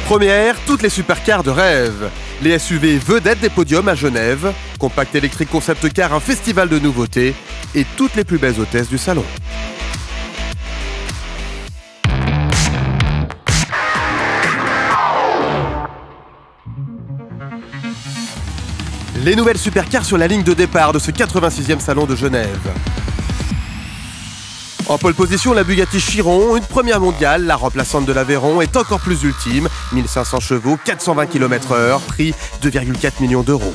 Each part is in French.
Première, toutes les supercars de rêve. Les SUV vedettes des podiums à Genève, Compact électrique concept car, un festival de nouveautés et toutes les plus belles hôtesses du salon. Les nouvelles supercars sur la ligne de départ de ce 86e salon de Genève. En pole position, la Bugatti Chiron, une première mondiale, la remplaçante de l'Aveyron, est encore plus ultime. 1500 chevaux, 420 km/h, prix 2,4 millions d'euros.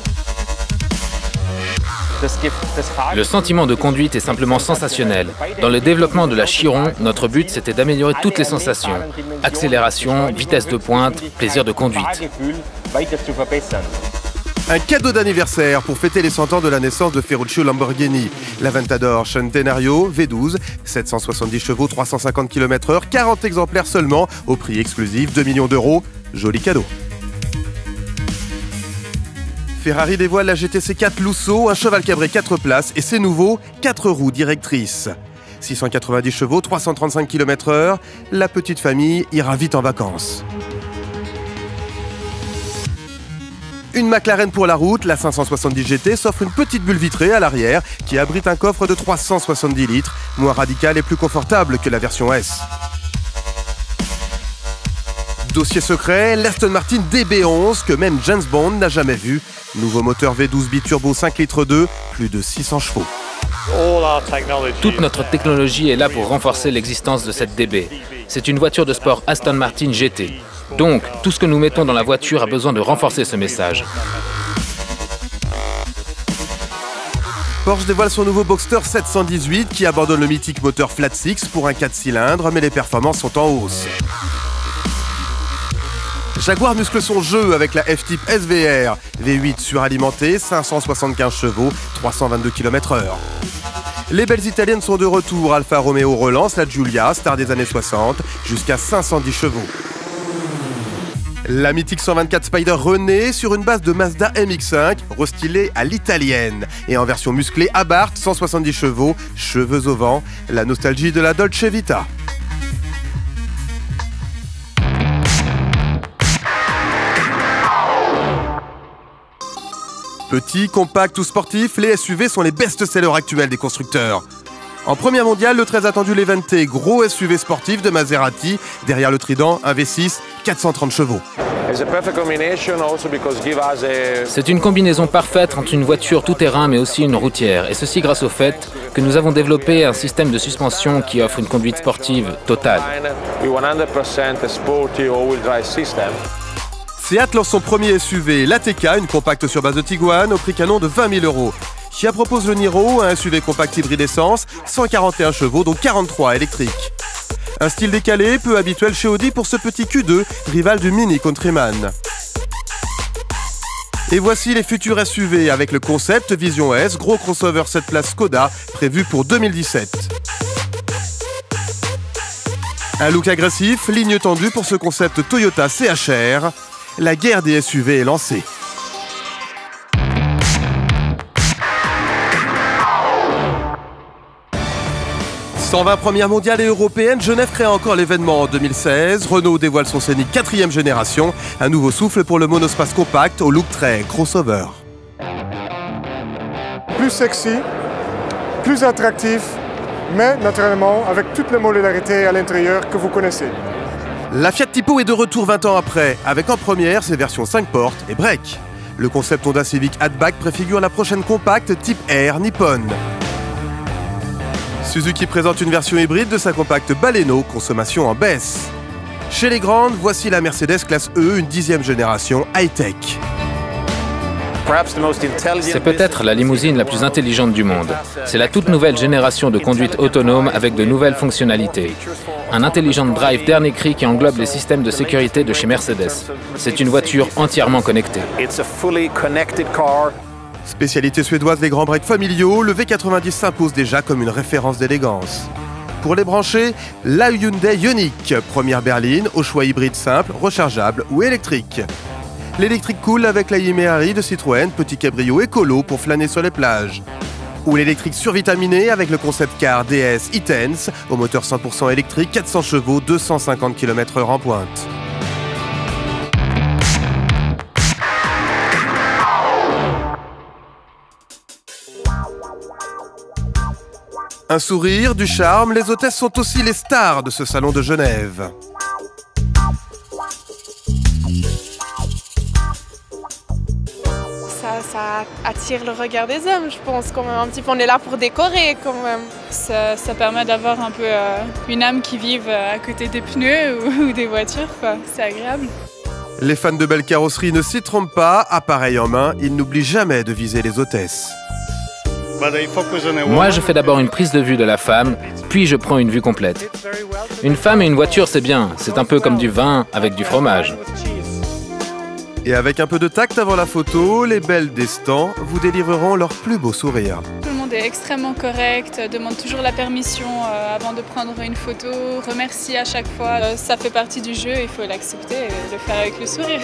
Le sentiment de conduite est simplement sensationnel. Dans le développement de la Chiron, notre but c'était d'améliorer toutes les sensations. Accélération, vitesse de pointe, plaisir de conduite. Un cadeau d'anniversaire pour fêter les 100 ans de la naissance de Ferruccio Lamborghini. L'Aventador Centenario V12, 770 chevaux, 350 km/h, 40 exemplaires seulement, au prix exclusif 2 millions d'euros. Joli cadeau. Ferrari dévoile la GTC 4 Lusso, un cheval cabré 4 places et ses nouveaux 4 roues directrices. 690 chevaux, 335 km/h, la petite famille ira vite en vacances. Une McLaren pour la route, la 570 GT s'offre une petite bulle vitrée à l'arrière qui abrite un coffre de 370 litres, moins radical et plus confortable que la version S. Dossier secret, l'Aston Martin DB11 que même James Bond n'a jamais vu. Nouveau moteur V12 biturbo 5 litres 2, plus de 600 chevaux. Toute notre technologie est là pour renforcer l'existence de cette DB. C'est une voiture de sport Aston Martin GT. Donc, tout ce que nous mettons dans la voiture a besoin de renforcer ce message. Porsche dévoile son nouveau Boxster 718 qui abandonne le mythique moteur Flat Six pour un 4 cylindres, mais les performances sont en hausse. Jaguar muscle son jeu avec la F-Type SVR, V8 suralimenté, 575 chevaux, 322 km/h. Les belles italiennes sont de retour, Alfa Romeo relance la Giulia, star des années 60, jusqu'à 510 chevaux. La mythique 124 Spider renaît sur une base de Mazda MX-5, restylée à l'italienne. Et en version musclée Abarth, 170 chevaux, cheveux au vent, la nostalgie de la Dolce Vita. Petits, compacts ou sportifs, les SUV sont les best-sellers actuels des constructeurs. En première mondiale, le très attendu Levante, gros SUV sportif de Maserati, derrière le Trident, un V6, 430 chevaux. C'est une combinaison parfaite entre une voiture tout-terrain mais aussi une routière, et ceci grâce au fait que nous avons développé un système de suspension qui offre une conduite sportive totale. Seat lance son premier SUV, l'ATK, une compacte sur base de Tiguan, au prix canon de 20 000 euros. Kia propose le Niro, un SUV compact hybride essence, 141 chevaux, dont 43 électriques. Un style décalé, peu habituel chez Audi pour ce petit Q2, rival du Mini Countryman. Et voici les futurs SUV avec le concept Vision S, gros crossover 7 places Skoda, prévu pour 2017. Un look agressif, ligne tendue pour ce concept Toyota CHR. La guerre des SUV est lancée. 120 premières mondiales et européennes, Genève crée encore l'événement en 2016. Renault dévoile son Scénic 4e génération. Un nouveau souffle pour le monospace compact au look très crossover. Plus sexy, plus attractif, mais naturellement avec toutes les modularités à l'intérieur que vous connaissez. La Fiat Tipo est de retour 20 ans après, avec en première ses versions 5 portes et break. Le concept Honda Civic Hatchback préfigure la prochaine compacte type Air Nippon. Suzuki présente une version hybride de sa compacte Baleno, consommation en baisse. Chez les grandes, voici la Mercedes classe E, une 10e génération high-tech. C'est peut-être la limousine la plus intelligente du monde. C'est la toute nouvelle génération de conduite autonome avec de nouvelles fonctionnalités. Un intelligent drive dernier cri qui englobe les systèmes de sécurité de chez Mercedes. C'est une voiture entièrement connectée. Spécialité suédoise des grands breaks familiaux, le V90 s'impose déjà comme une référence d'élégance. Pour les brancher, la Hyundai Ioniq, première berline, au choix hybride simple, rechargeable ou électrique. L'électrique cool avec la Ymeari de Citroën, petit cabrio écolo pour flâner sur les plages. Ou l'électrique survitaminé avec le concept car DS e-Tense, au moteur 100% électrique, 400 chevaux, 250 km/h en pointe. Un sourire, du charme, les hôtesses sont aussi les stars de ce salon de Genève. Ça attire le regard des hommes, je pense, quand même. Un petit peu, on est là pour décorer, quand même. Ça permet d'avoir un peu une âme qui vive à côté des pneus ou des voitures, quoi. C'est agréable. Les fans de belles carrosseries ne s'y trompent pas. Appareil en main, ils n'oublient jamais de viser les hôtesses. Moi, je fais d'abord une prise de vue de la femme, puis je prends une vue complète. Une femme et une voiture, c'est bien. C'est un peu comme du vin avec du fromage. Et avec un peu de tact avant la photo, les belles des stands vous délivreront leur plus beau sourire. Tout le monde est extrêmement correct, demande toujours la permission avant de prendre une photo, remercie à chaque fois. Ça fait partie du jeu, il faut l'accepter et le faire avec le sourire.